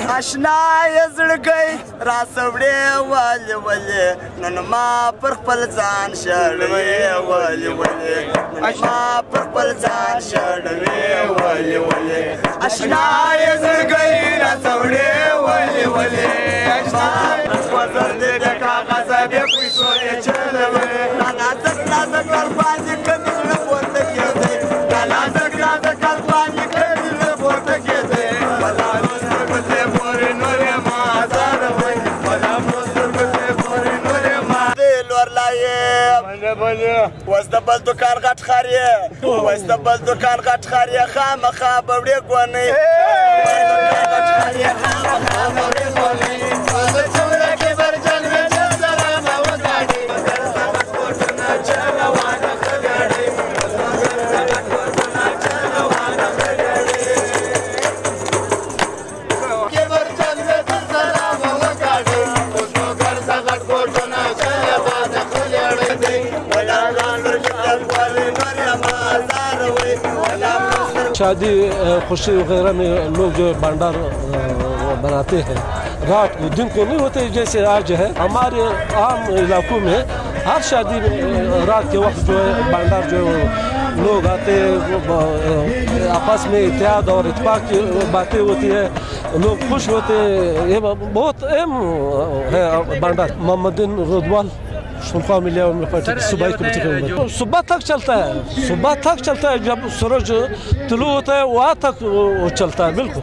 آشنا یې زړګی را سوړې ولې ولې نن ما پر خپل ځان شړوې ولې ولې نن ما پر خپل ځان شړوې ولې ولې آشنا یې زړګی را سوړې ولې ولې آشنا وزر دې د کاغذ بې پیسو یې چلوې نازک نازک قرباني کمې زړه پورته کېدی نازک نازک قرباني کمې زړه پورته کېدی وس د بل دوکان غټ خار یې وس د بل دوکان غټ خار یې خامخا به وړې ګونۍ शादी खुशी वगैरह में लोग जो भंडार बनाते हैं रात को दिन को नहीं होते जैसे आज है हमारे आम इलाकों में हर शादी में रात के वक्त जो है भंडार जो लोग आते हैं आपस में इत्तेहाद और इत्तेफाक की बातें होती है लोग खुश होते हैं ये बहुत अहम है भंडार मोहम्मद रुदवाल सुबह तक चलता है जब सूरज तुलू होता है वहाँ तक वो चलता है बिल्कुल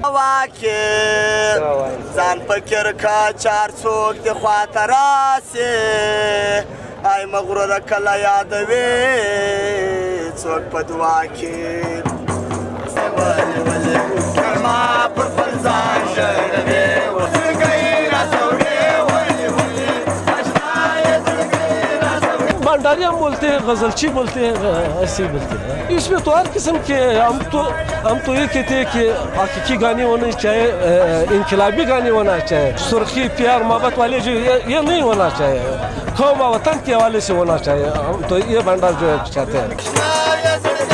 जान फकीर का चार सोक दे ख्वातरा से आई मगरूर कला याद वे सोक पदवा के भंडारियाँ बोलते हैं गजलची बोलते हैं ऐसे ही बोलते हैं इसमें तो हर किस्म के हम तो ये कहते हैं कि हकीकी गाने होने चाहिए इनकलाबी गाने होना चाहिए सुर्खी प्यार मोहब्बत वाले जो ये नहीं होना चाहिए कौम वतन के हवाले से होना चाहिए हम तो ये भंडार जो चाहते हैं